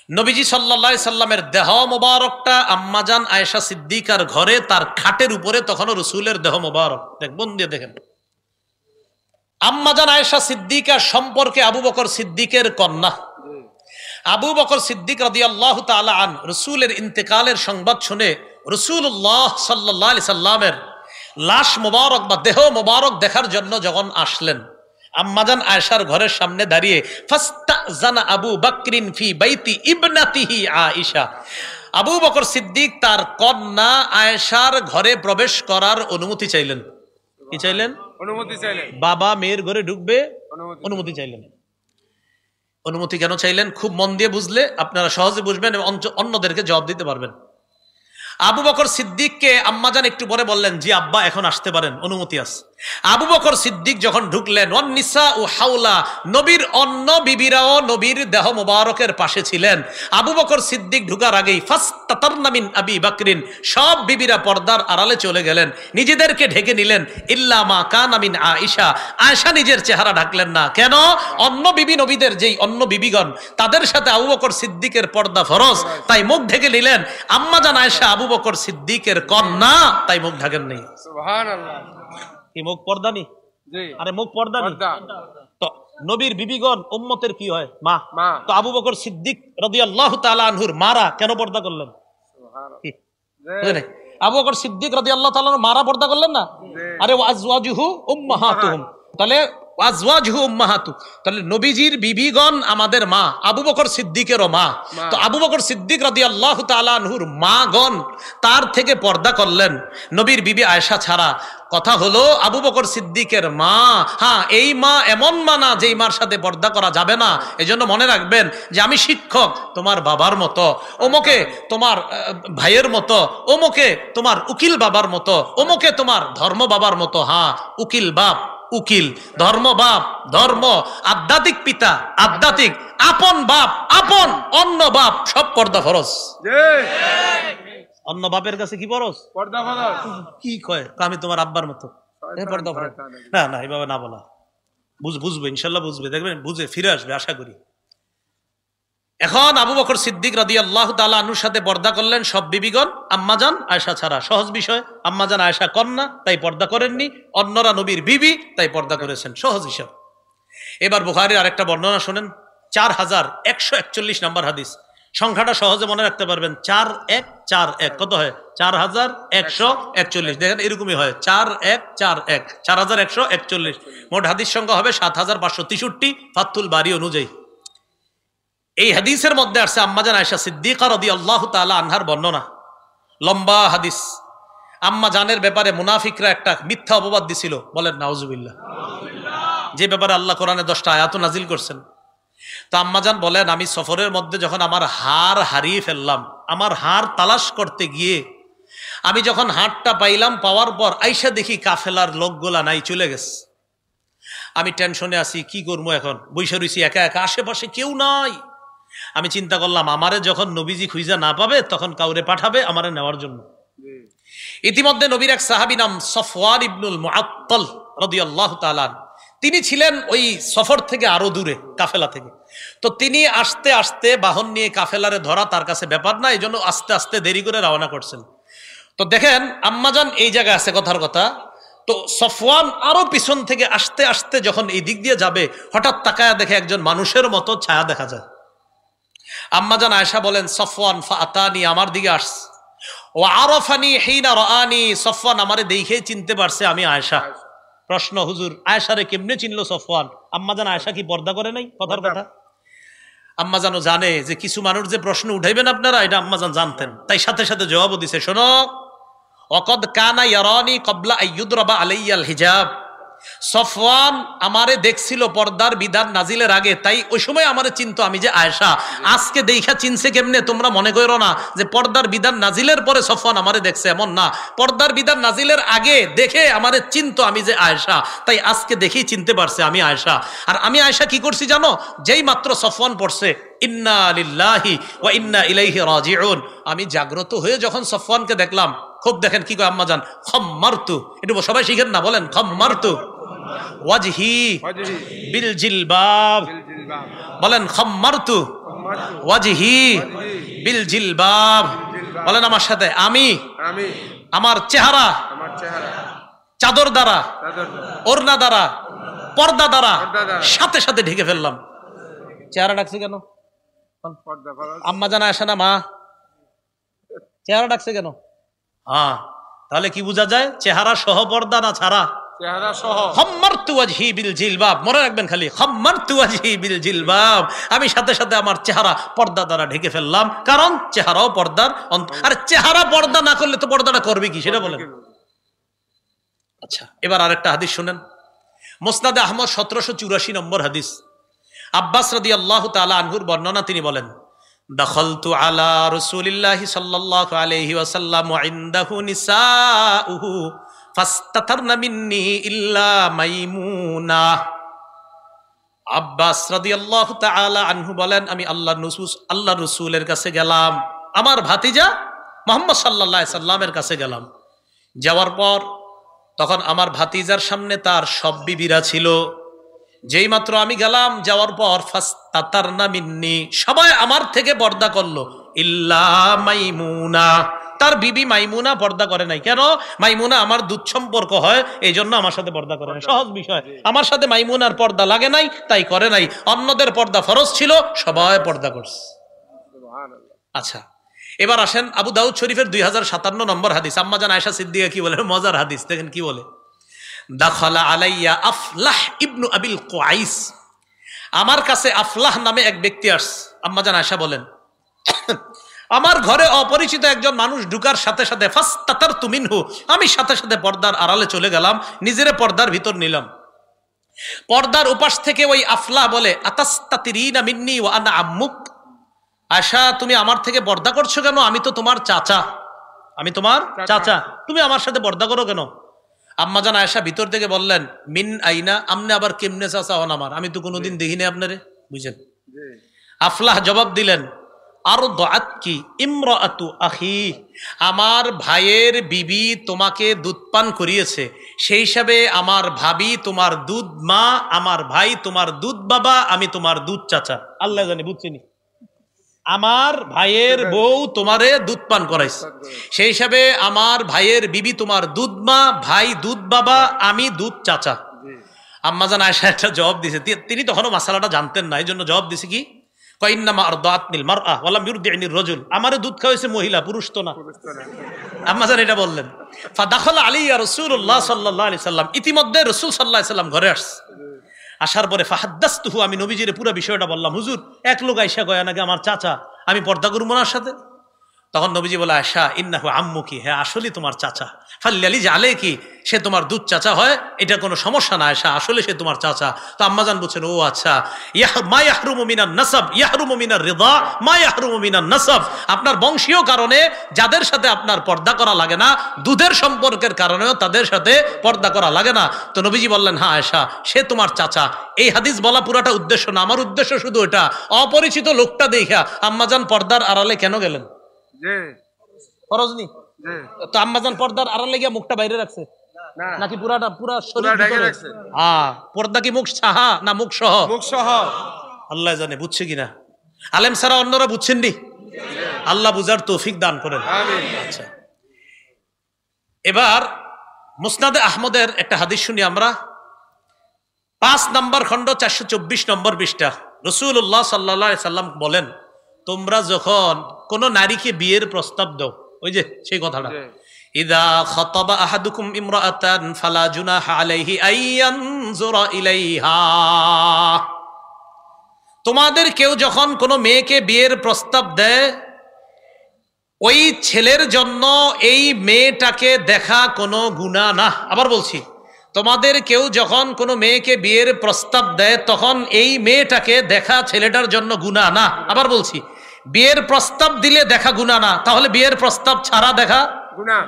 Speaker 1: নবীজি সাল্লাল্লাহু আলাইহি সাল্লামের দেহ মোবারকটা আম্মাজান আয়েশা সিদ্দিকার ঘরে, তার খাটের উপরে তখনও রাসূলের দেহ মোবারক। দেখুন দিয়ে দেখেন, আম্মাজান আয়েশা সিদ্দিকা সম্পর্কে আবু বকর সিদ্দিকের কন্যা। আবু বকর সিদ্দিক রাদিয়াল্লাহু তাআলা আন রাসূলের ইন্তেকালের সংবাদ শুনে রাসূলুল্লাহ সাল্লাল্লাহু আলাইহি সাল্লামের লাশ মোবারক বা দেহ মোবারক দেখার জন্য যখন আসলেন, আম্মাজান আয়েশার ঘরের সামনে দাঁড়িয়ে ফাস্তাজানা আবু বকরিন ফি বাইতি ইবনাতিহি আয়েশা, আবু বকর সিদ্দিক তার কন্যা আয়েশার ঘরে প্রবেশ করার অনুমতি চাইলেন। কি চাইলেন?
Speaker 2: অনুমতি চাইলেন।
Speaker 1: বাবা মেয়ের ঘরে ঢুকবে, অনুমতি চাইলেন। অনুমতি কেন চাইলেন? খুব মন দিয়ে বুঝলে আপনারা সহজে বুঝবেন এবং অন্যদেরকে জবাব দিতে পারবেন। আবু বকর সিদ্দিককে আম্মাজান একটু পরে বললেন, জি আব্বা এখন আসতে পারেন, অনুমতি আছে। আবু বকর সিদ্দিক যখন ঢুকলেন, ওয়ান নিসা ও হাওলা, নবীর অন্য বিবিরাও নবীর দেহ মোবারকের পাশে ছিলেন। আবু বকর সিদ্দিক ঢুকার আগেই ফাস্তাতারনা মিন আবি বকরিন, সব বিবিরা পর্দার আড়ালে চলে গেলেন, নিজেদেরকে ঢেকে নিলেন। ইল্লা মা কানা মিন আয়েশা, আয়েশা নিজের চেহারা ঢাকলেন না। কেন? অন্য বিবি নবীদের যেই অন্য বিবিগণ, তাদের সাথে আবু বকর সিদ্দিকের পর্দা ফরজ, তাই মুখ ঢেকে নিলেন। আম্মাজান আয়েশা আবু বকর সিদ্দিকের কন্যা, তাই মুখ ঢাকেন নেই।
Speaker 2: সুবহানাল্লাহ।
Speaker 1: কি মুখ পর্দা নি?
Speaker 2: জি।
Speaker 1: আরে মুখ পর্দা নি। তো নবীর বিবিগণ উম্মতের কি হয়? মা।
Speaker 2: মা।
Speaker 1: তো আবু বকর সিদ্দিক রাদিয়াল্লাহু তাআলা আনহুর মারা কেন পর্দা করলেন?
Speaker 2: সুবহানাল্লাহ।
Speaker 1: আবু বকর সিদ্দিক রাদিয়াল্লাহু তাআলা মারা পর্দা করলেন না? আরে ওয়াজওয়াজুহু উম্মাহাতুহুম, তাহলে ওয়াজওয়াজুহু উম্মাহাতু, তাহলে নবীজির বিবিগণ আমাদের মা, আবু বকর সিদ্দিকেরও মা। তো আবু বকর সিদ্দিক রাদিয়াল্লাহু তাআলা আনহুর মাগণ তার থেকে পর্দা করলেন, নবীর বিবি আয়েশা ছাড়া। কথা হলো আবু বকর সিদ্দিকের মা, হ্যাঁ এই মা এমন মা না যেই মার সাথে পর্দা করা যাবে না। এজন্য মনে রাখবেন যে আমি শিক্ষক তোমার বাবার মতো, ওমকে তোমার ভাইয়ের মতো, ওমকে তোমার উকিল বাবার মতো, ওমকে তোমার ধর্ম বাবার মতো। হ্যাঁ উকিল বাপ উকিল, ধর্ম বাপ ধর্ম, আধ্যাত্মিক পিতা আধ্যাত্মিক, আপন বাপ আপন, অন্য বাপ, সব পর্দা ফরজ। অন্য বাপের কাছে কি ফরজ?
Speaker 2: পর্দা ফরজ।
Speaker 1: কি কয়? আমি তোমার আব্বার মতো, পর্দা ফরজ। না না এইভাবে না বলা, বুঝবে ইনশাল্লাহ, বুঝবে, দেখবেন বুঝে ফিরে আসবে আশা করি। এখন আবু বকর সিদ্দিক রাদিয়াল্লাহু তাআলা আনহুর সাথে পর্দা করলেন সব বিবিগণ, আম্মাজান আয়েশা ছাড়া। সহজ বিষয়, আম্মাজান আয়েশা কন্যা তাই পর্দা করেননি, অন্যরা নবীর বিবি তাই পর্দা করেছেন, সহজ হিসাব। এবার বুখারীর আরেকটা বর্ণনা শুনেন, 4141 নম্বর হাদিস। সংখ্যাটা সহজে মনে রাখতে পারবেন, 4141 কত হয়? 4141। দেখেন এরকমই হয়, 4141, 4141। মোট হাদিস সংখ্যা হবে 7563 ফাতুল বারী অনুযায়ী। এই হাদিসের মধ্যে আসছে আম্মাজান আয়েশা সিদ্দিকা রাদিয়াল্লাহু তাআলা আনহার বর্ণনা, লম্বা হাদিস। আম্মা জানের ব্যাপারে মুনাফিকরা একটা মিথ্যা অপবাদ দিছিল, বলেন নাউজুবিল্লাহ, যে ব্যাপারে আল্লাহ কোরআনে 10টা আয়াত নাজিল করছেন। তো আম্মাজান বলেন, আমি সফরের মধ্যে যখন আমার হার হারিয়ে ফেললাম, আমার হার তালাশ করতে গিয়ে আমি যখন হারটা পাইলাম, পাওয়ার পর আইসা দেখি কাফেলার লোকগুলা নাই, চলে গেছে। আমি টেনশনে আছি, কি করবো এখন, বইসা রইছি একা একা, আশেপাশে কেউ নাই। আমি চিন্তা করলাম, আমারে যখন নবীজি খুঁজা না পাবে তখন কাউরে পাঠাবে আমারে নেওয়ার জন্য। ইতিমধ্যে নবীর এক সাহাবী নাম সফওয়ান ইবনুল মুআত্তাল রাদিয়াল্লাহু তাআলা, তিনি ছিলেন ওই সফর থেকে আরো দূরে, কাফেলা থেকে। তো তিনি আস্তে আস্তে বাহন নিয়ে কাফেলারে ধরা তার কাছে ব্যাপার না, এই জন্য আস্তে আস্তে দেরি করে রওনা করছেন। তো দেখেন আম্মাজান এই জায়গায় আছে, কথার কথা। তো সফওয়ান আরো পিছন থেকে আস্তে আস্তে যখন এই দিক দিয়ে যাবে, হঠাৎ তাকায়া দেখে একজন মানুষের মতো ছায়া দেখা যায়। আম্মাজান আয়েশা বলেন, সফওয়ান ফাতানি, আমার দিকে আসছে। ও আরাফানি হিনা রাআনি, সফওয়ান আমারে দেখে চিনতে পারছে আমি আয়েশা। প্রশ্ন, হুজুর আয়েশারে কেমনে চিনলো সফওয়ান? আম্মাজান আয়েশা কি পর্দা করে নাই? কথার কথা। আম্মাজানও জানে যে কিছু মানুষ যে প্রশ্ন উঠাইবেন আপনারা, এটা আম্মাজান জানতেন, তাই সাথে সাথে জবাবও দিছে, শোনো, ওয়াকাদ কানা ইয়ারানি ক্বাবলা আইয়ুদরাবা আলাইয়াল হিজাব। সফওয়ান আমারে দেখছিল পর্দার বিধান নাজিলের আগে, তাই ওই সময় আমারে চিনতো আমি যে আয়েশা। আজকে দেখা চিনছে কেমনে? তোমরা মনে করো না যে পর্দার বিধান নাজিলের পরে সফওয়ান আমারে দেখছে, এমন না। পর্দার বিধান নাজিলের আগে দেখে আমারে চিনতো আমি যে আয়েশা, তাই আজকে দেখেই চিনতে পারছে আমি আয়েশা। আর আমি আয়েশা কি করছি জানো? যেই মাত্র সফওয়ান পড়ছে ইন্না লিল্লাহি ওয়া ইন্না ইলাইহি রাজিউন, আমি জাগ্রত হয়ে যখন সফওয়ানকে দেখলাম, খুব দেখেন কি কয় আম্মাজান, খাম্মারতু, একটু সবাই শিখেন না, বলেন খাম্মারতু ওয়াজহি বিল জিলবাব, বলেন খাম্মারতু ওয়াজহি বিল জিলবাব, বলেন আমার সাথে, আমি আমার চেহারা চাদর দ্বারা, ওড়না দ্বারা, পর্দা দ্বারা সাথে সাথে ঢেকে ফেললাম। চেহারা ডাকছে কেন? আম্মাজান আয়েশা না মা? চেহারা ডাকছে কেন? হ্যাঁ, তাহলে কি বোঝা যায়? চেহারা সহ পর্দা না ছাড়া?
Speaker 2: চেহারা সহ
Speaker 1: খাম্মারতু ওয়াজহি বিল জিলবাব, মনে রাখবেন খালি খাম্মারতু ওয়াজহি বিল জিলবাব, আমি সাথে সাথে আমার চেহারা পর্দা দ্বারা ঢেকে ফেললাম, কারণ চেহারাও পর্দার আর চেহারা পর্দা না করলে তো পর্দাটা করবে কি সেটা বলেন। আচ্ছা, এবার আরেকটা হাদিস শুনেন, মুসনাদে আহমদ 1784 নম্বর হাদিস, আব্বাস রাদিয়াল্লাহু তাআলা আনহুর বর্ণনা, তিনি বলেন দাখালতু আলা রাসূলিল্লাহি সাল্লাল্লাহু আলাইহি ওয়াসাল্লাম ওয়া ইনদাহু নিসাউহু ফাস্তাতারনা মিন্নি ইল্লা মাইমুনা। আব্বাস রাদিয়াল্লাহু তাআলা আনহু বলেন, আমি আল্লাহর রাসূলের কাছে গেলাম, আমার ভাতিজা মুহাম্মদ সাল্লাল্লাহু আলাইহি সাল্লামের কাছে গেলাম। যাওয়ার পর তখন আমার ভাতিজার সামনে তার সব বিবিরা ছিল। যেই মাত্র আমি গেলাম, যাওয়ার পর ফাস্তাতারনা মিন্নি, সবাই আমার থেকে পর্দা করলো, ইল্লা মাইমুনা, তার বিবি মাইমুনা পর্দা করে নাই। কেন? মাইমুনা আমার দুধ সম্পর্ক হয়, এই জন্য আমার সাথে পর্দা করে নাই। সহজ বিষয়, আমার সাথে মাইমুনার পর্দা লাগে নাই, তাই করে নাই। অন্যদের পর্দা ফরজ ছিল, সবাই পর্দা করছে। আচ্ছা, এবার আসেন আবু দাউদ শরীফের 2057 নম্বর হাদিস, আম্মা জান আয়েশা সিদ্দিকা কি বলে, মজার হাদিস দেখেন কি বলে, দাখালা আলাইয়া আফলাহ ইবনু আবিল কুআইস, আমার কাছে আফলাহ নামে এক ব্যক্তি আসছে। আম্মা জান আয়েশা বলেন, আমার ঘরে অপরিচিত একজন মানুষ ঢুকার সাথে সাথে ফাস্তাতারতু মিনহু, আমি সাথে সাথে পর্দার আড়ালে চলে গেলাম, নিজেরে পর্দার ভিতর নিলাম। পর্দার উপাস থেকে ওই আফলাহ বলে, আতাস্তাতিরিনা মিন্নি ওয়া আনা আম্মুক, আয়েশা তুমি আমার থেকে পর্দা করছো কেন? আমি তো তোমার চাচা, আমি তোমার চাচা, তুমি আমার সাথে পর্দা করো কেন? আম্মাজান আয়েশা ভিতর থেকে বললেন, মিন আইনা, আমনে আবার কেমনে চাচা হন আমার, আমি তো কোনোদিন দেখিনি আপনারে, বুঝছেন? আফলাহ জবাব দিলেন, আরদাআতকি ইমরাআতু আখি, আমার ভাইয়ের বিবি তোমাকে দুধ পান করিয়েছে, সেই হিসাবে আমার ভাবি তোমার দুধ মা, আমার ভাই তোমার দুধ বাবা, আমি তোমার দুধ চাচা। আল্লাহ জানে, বুঝছিনি? আমার ভাইয়ের বউ তোমারে দুধ পান করাইছে, সেই হিসাবে আমার ভাইয়ের বিবি তোমার দুধ মা, ভাই দুধ বাবা, আমি দুধ চাচা। আম্মাজান আয়েশা একটা জবাব দিয়েছে, তিনি তখনও মাসালাটা জানতেন না, এই জন্য জবাব দিয়েছে কি, কইন্নামা আরদাআতনিল মারআ ওয়া লাম ইউরদিনির রাজুল, আমারে দুধ খাওয়াইছে মহিলা, পুরুষ তো না। আম্মাজান এটা বললেন। ফাদাখালা আলাইয়া রাসূলুল্লাহ সাল্লাল্লাহু আলাইহি সাল্লাম, ইতিমধ্যে রাসূল সাল্লাল্লাহু আলাইহি সাল্লাম ঘরে আসছে। আসার পরে ফাহাদ্দাসতুহু, আমি নবীজির পুরো বিষয়টা বললাম, হুজুর এক লোক আয়েশা কয় নাকি আমার চাচা, আমি পর্দা করব না সাথে। তখন নবীজি বলে, আয়েশা ইন্নাহু আম্মুকি, হ্যাঁ আসলে তোমার চাচা, ফাল্লালিজ আলাইকি, সে তোমার দুধ চাচা হয়, এটা কোনো সমস্যা না আয়েশা, আসলে সে তোমার চাচা। তো আম্মাজান বলছেন, ও আচ্ছা, মা ইয়াহরুমু মিনান নাসাব ইয়াহরুমু মিনার রিদা মা ইয়াহরুমু মিনান নাসাব, আপনার বংশীয় কারণে যাদের সাথে আপনার পর্দা করা লাগে না, দুধের সম্পর্কের কারণেও তাদের সাথে পর্দা করা লাগে না। তো নবীজি বললেন, হ্যাঁ আয়েশা, সে তোমার চাচা। এই হাদিস বলা পুরাটা উদ্দেশ্য না, আমার উদ্দেশ্য শুধু এটা, অপরিচিত লোকটা দেখা আম্মাজান পর্দার আড়ালে কেন গেলেন? ফরজ নি তো আম্মাজান পর্দার আড়ালে গিয়ে মুখটা বাইরে রাখছে নাকি পুরা শরীর ঢেকে রাখছে? পর্দা কি মুখ সাহা না মুখ সহ? মুখ সহ। আল্লাহ জানে বুঝছে কিনা, আলেম ছাড়া অন্যরা বুঝছেন নি, আল্লাহ বুঝার তৌফিক দান করেন। আচ্ছা, এবার মুসনাদে আহমদের একটা হাদিস শুনি আমরা, 5 নম্বর খণ্ড 424 নম্বর পৃষ্ঠা। রাসূলুল্লাহ সাল্লাল্লাহু আলাইহি সাল্লাম বলেন, তোমরা যখন কোন নারীকে বিয়ের প্রস্তাব দাও, ওই যে সেই কথাটা, ইদা খাতাবা আহাদুকুম ইমরাআতান ফালা জুনাহা আলাইহি আইয়ানজুরা ইলাইহা, তোমাদের কেউ যখন কোনো মেয়েকে বিয়ের প্রস্তাব দেয়, ওই ছেলের জন্য এই মেয়েটাকে দেখা কোনো গুনাহ না। আবার বলছি, তোমাদের কেউ যখন কোনো মেয়েকে বিয়ের প্রস্তাব দেয়, তখন এই মেয়েটাকে দেখা ছেলেটার জন্য গুনাহ না। আবার বলছি, বিয়ের প্রস্তাব দিলে দেখা গুনাহ না, তাহলে বিয়ের প্রস্তাব ছাড়া দেখা গুনাহ।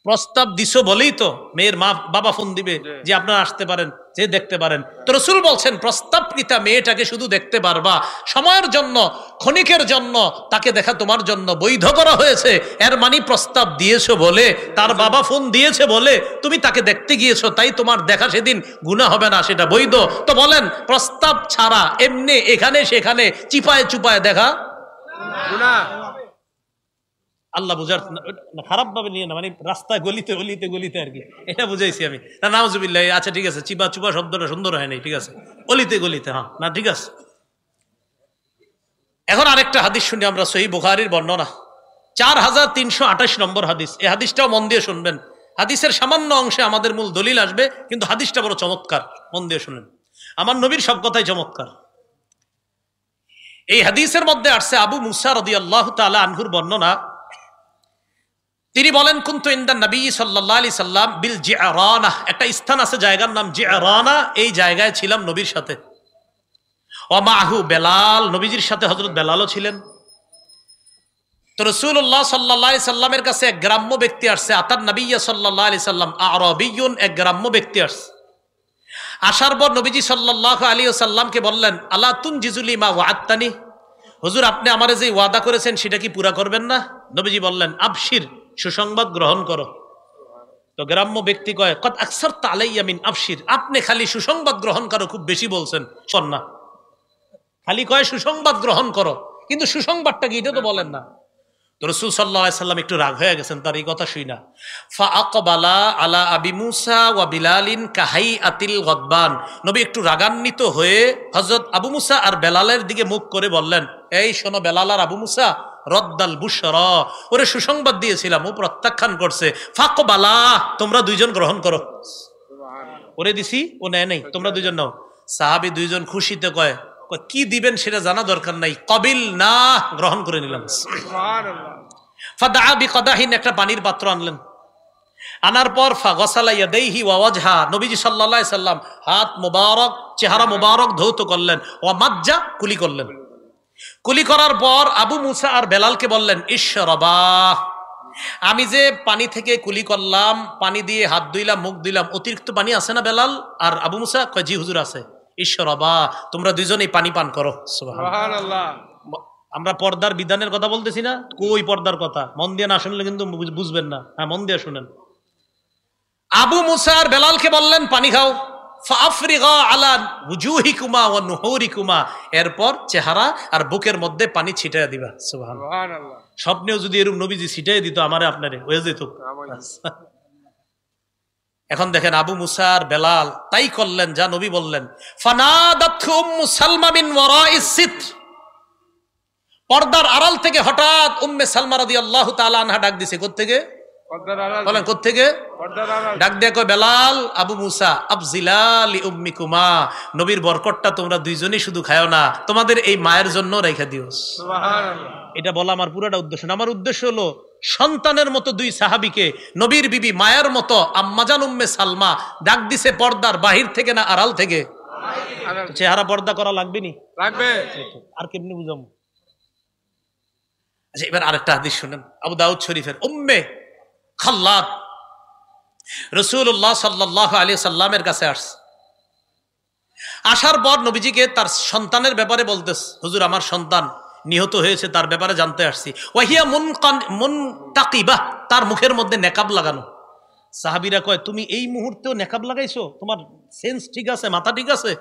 Speaker 1: প্রস্তাব দিছো বলেই তো মেয়ের মা বাবা ফোন দিবে যে আপনারা আসতে পারেন, যে দেখতে পারেন। তো রাসূল বলছেন, প্রস্তাবকৃতা মেয়েটাকে শুধু দেখতে পারবা সময়ের জন্য, ক্ষণিকের জন্য, তাকে দেখা তোমার জন্য বৈধ করা হয়েছে। এর মানে প্রস্তাব দিয়েছো বলে, তার বাবা ফোন দিয়েছে বলে তুমি তাকে দেখতে গিয়েছো, তাই তোমার দেখা সেদিন গুনাহ হবে না, সেটা বৈধ। তো বলেন, প্রস্তাব ছাড়া এমনি এখানে সেখানে চিপায় চুপায় দেখা গুনাহ। আল্লাহ বুঝার খারাপ ভাবে নিয়ে না, মানে রাস্তায় গলিতে গলিতে গলিতে আর কি, এটা বুঝাইছি আমি। না নাউজুবিল্লাহ, আচ্ছা ঠিক আছে, চিপা চুপা শব্দটা সুন্দর হয় নাই, ঠিক আছে, গলিতে গলিতে, হ্যাঁ না ঠিক আছে। এখন আরেকটা হাদিস শুনি আমরা, সহিহ বুখারীর বর্ণনা, 4328 নম্বর হাদিস। এই হাদিসটাও মন দিয়ে শুনবেন, হাদিসের সামান্য অংশে আমাদের মূল দলিল আসবে, কিন্তু হাদিসটা বড় চমৎকার, মন দিয়ে শুনেন। আমার নবীর সব কথাই চমৎকার। এই হাদিসের মধ্যে আসছে আবু মুসা রাদিয়াল্লাহু তাআলা আনহুর বর্ণনা। তিনি বলেন, কুনতু ইনদা নবী সাল্লাল্লাহু আলাইহি সাল্লাম বিল জিআরানা, একটা স্থান আছে, জায়গার নাম জিআরানা, এই জায়গায় ছিলাম নবীর সাথে। ওয়া মাহু বেলাল, নবীজির সাথে হযরত বেলালও ছিলেন। তো রাসূলুল্লাহ সাল্লাল্লাহু আলাইহি সাল্লামের কাছে এক গ্রাম্য ব্যক্তি আসছে। আতান নবী সাল্লাল্লাহু আলাইহি সাল্লাম আরাবিয়্যুন, এক গ্রাম্য ব্যক্তি আসছে। আসার পর নবীজি সাল্লাল্লাহু আলাইহি ওয়াসাল্লামকে বললেন, আলা তুনজিজুলি মা ওয়া'আদতানি, হুজুর আপনি আমারে যে ওয়াদা করেছেন সেটা কি পুরা করবেন না? নবীজি বললেন, আবশির, সুসংবাদ গ্রহণ করো। তো গ্রাম্য ব্যক্তি কয়, কদ আকসারতা আলাইয়া মিন আবশির, আপনি খালি সুসংবাদ গ্রহণ করো খুব বেশি বলছেন। শোন না, খালি কয় সুসংবাদ গ্রহণ করো, কিন্তু সুসংবাদটা কি এটা তো বলেন না। তো রাসূল সাল্লাল্লাহু আলাইহি সাল্লাম একটু রাগ হয়ে গেছেন তার এই কথা শুই না। ফাআকবালা আলা আবি মুসা ওয়া বিলালিন কাহাইআতিল গদবান, নবী একটু রাগান্বিত হয়ে হযরত আবু মুসা আর বেলালের দিকে মুখ করে বললেন, এই শোনো বেলাল আর আবু মুসা, রদ্দাল বুশরা, ওরে সুসংবাদ দিয়েছিলাম, ও প্রত্যাখ্যান করছে। ফাকবালা, তোমরা দুইজন গ্রহণ করো। ওরে দিছি, ও নেয় নাই, তোমরা দুইজন নাও। সাহাবী দুইজন খুশিতে কয়, কি দিবেন সেটা জানা দরকার নাই, কবিল না, গ্রহণ করে নিলাম। ফাদা বিকদাহিন, একটা পানির পাত্র আনলেন। আনার পর ফাগসালা ইয়াদাইহি ওয়া ওয়াজহা, নবীজি সাল্লাল্লাহু আলাইহি সাল্লাম হাত মুবারক, চেহারা মুবারক ধৌত করলেন। ওয়া মাজ্জা, কুলি করলেন। কুলি করার পর আবু মুসা আর বেলালকে বললেন, ইশরাবা, আমি যে পানি থেকে কুলি করলাম, পানি দিয়ে হাত ধুইলাম, মুখ ধুইলাম, অতিরিক্ত পানি আছে না বেলাল আর আবু মুসা? কয়, জি হুজুর আছে। ইশরাবা, তোমরা দুইজনেই পানি পান করো। সুবহানাল্লাহ। আমরা পর্দার বিধানের কথা বলতেছি না, কই পর্দার কথা, মন দিয়ে না শুনলে কিন্তু বুঝবেন না। হ্যাঁ, মন দিয়ে শুনেন। আবু মুসা আর বেলালকে বললেন, পানি খাও। ফাআফরিগা আলা ওয়ুজুহিকুমা ওয়া নুহুরিকুমা, এরপর চেহারা আর বুকের মধ্যে পানি ছিটাইয়া দিবা। সুবহানাল্লাহ। স্বপ্নেও যদি এরকম নবীজি ছিটাইয়া দিত আমারে আপনারে, হয়ে যেত। এখন দেখেন আবু মুসা আর বেলাল তাই করলেন যা নবী বললেন। ফানাদাতহু উম্মু সালমা মিন ওয়ারাইস সিত্র, পর্দার আড়াল থেকে হঠাৎ উম্মে সালমা রাদিয়াল্লাহু তাআলা আনহা ডাক দিছে। কোত্থেকে? বলেন কোত্থেকে? ডাক দিয়ে কয়, বেলাল, আবু মুসা, আফজিলা লি উম্মিকুমা, নবীর বরকতটা তোমরা দুইজনই শুধু খায়ো না, তোমাদের এই মায়ের জন্য রেখে দিও। সুবহানাল্লাহ। এটা বলা আমার পুরোটা উদ্দেশ্য না। আমার উদ্দেশ্য হলো সন্তানের মতো দুই সাহাবীকে নবীর বিবি মায়ের মতো আম্মাজান উম্মে সালমা ডাক দিছে পর্দার বাহির থেকে না আড়াল থেকে? চেহারা পর্দা করা লাগবে নি? লাগবে। আর কেমনি বুঝাবো? আচ্ছা, এবার আরেকটা হাদিস শুনেন, আবু দাউদ শরীফের। উম্মে খাল্লাদ রাসূলুল্লাহ সাল্লাল্লাহু আলাইহি সাল্লামের কাছে আসছে। আসার পর নবীজিকে তার সন্তানের ব্যাপারে বলতেছে, হুজুর আমার সন্তান নিহত হয়েছে, তার ব্যাপারে জানতে আসছি। ওয়াহিয়া মুনতাকিবা, তার মুখের মধ্যে নেকাব লাগানো। সাহাবীরা কয়, তুমি এই মুহূর্তেও নেকাব লাগাইছো? তোমার সেন্স ঠিক আছে, মাথা ঠিক আছে?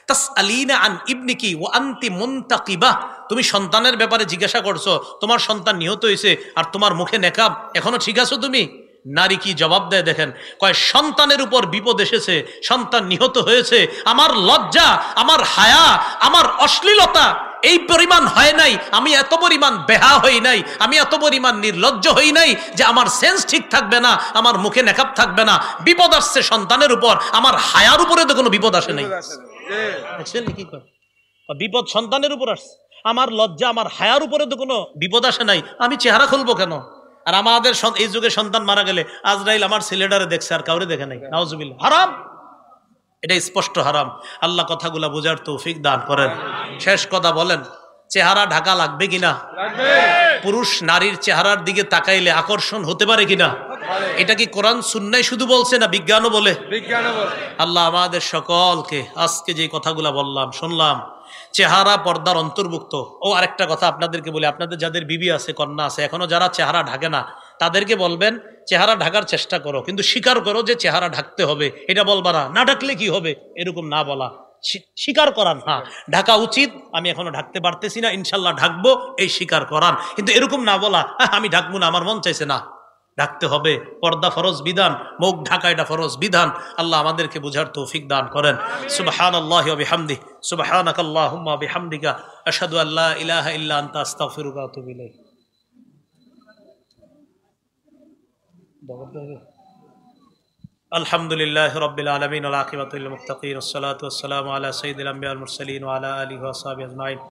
Speaker 1: তাসআলিনা আন ইবনিকি ওয়া আনতি মুনতাকিবা, তুমি সন্তানের ব্যাপারে জিজ্ঞাসা করছো, তোমার সন্তান নিহত হয়েছে আর তোমার মুখে নেকাব, এখনো ঠিক আছো তুমি? নারী কি জবাব দেয় দেখেন, কয়, সন্তানের উপর বিপদ এসেছে, সন্তান নিহত হয়েছে, আমার লজ্জা, আমার হায়া, আমার অশ্লীলতা এই পরিমাণ হয় নাই, আমি এত পরিমাণ বেহা হই নাই, আমি এত পরিমাণ নির্লজ্জ হই নাই যে আমার সেন্স ঠিক থাকবে না, আমার মুখে নেকাব থাকবে না। বিপদ আসছে সন্তানের উপর, আমার হায়ার উপরে তো কোনো বিপদ আসে নাই। দেখছেন কি কয়? বিপদ সন্তানের উপর আসছে, আমার লজ্জা, আমার হায়ার উপরে তো কোনো বিপদ আসে নাই, আমি চেহারা খুলবো কেন? আর আমাদের এই যুগে সন্তান মারা গেলে আজরাইল আমার ছেলেটারে দেখছে আর কাউরে দেখে নাই। নাউজুবিল্লাহ। হারাম, এটা স্পষ্ট হারাম। আল্লাহ কথাগুলা বোঝার তৌফিক দান করেন। শেষ কথা বলেন, চেহারা ঢাকা লাগবে কিনা? পুরুষ নারীর চেহারার দিকে তাকাইলে আকর্ষণ হতে পারে কিনা? এটা কি কোরআন সুন্নাহয় শুধু বলছে না বিজ্ঞানও বলে? আল্লাহ আমাদের সকলকে আজকে যে কথাগুলা বললাম শুনলাম, চেহারা পর্দার অন্তর্ভুক্ত। ও আরেকটা কথা আপনাদেরকে বলি, আপনাদের যাদের বিবি আছে, কন্যা আছে, এখনো যারা চেহারা ঢাকে না, তাদেরকে বলবেন চেহারা ঢাকার চেষ্টা করো, কিন্তু স্বীকার করো যে চেহারা ঢাকতে হবে। এটা বলবা না ঢাকলে কি হবে, এরকম না বলা, স্বীকার করান। হ্যাঁ, ঢাকা উচিত, আমি এখনো ঢাকতে পারতেছি না, ইনশাল্লাহ ঢাকবো, এই স্বীকার করান। কিন্তু এরকম না বলা, আমি ঢাকবো না, আমার মন চাইছে না। ঢাকতে হবে, পর্দা ফরজ বিধান, মুখ ঢাকা এটা ফরজ বিধান। আল্লাহ আমাদেরকে বুঝার তৌফিক দান করেন। সুবহানাল্লাহি ওয়া বিহামদিহি, সুবহানাকাল্লাহুম্মা ওয়া বিহামদিকা, আশহাদু আল্লা ইলাহা ইল্লা আনতা, আস্তাগফিরুকা ওয়া আতুবু ইলাইক। আলহামদুলিল্লাহ রাব্বিল আলামিন ওয়াল আকিবাতুল মুত্তাকিন ওয়াস সালাতু ওয়াস সালামু আলা সাইয়্যিদিল আমবিয়া ওয়াল মুরসালিন ওয়া আলা আলিহি ওয়া সাহবিহি আজমাইন।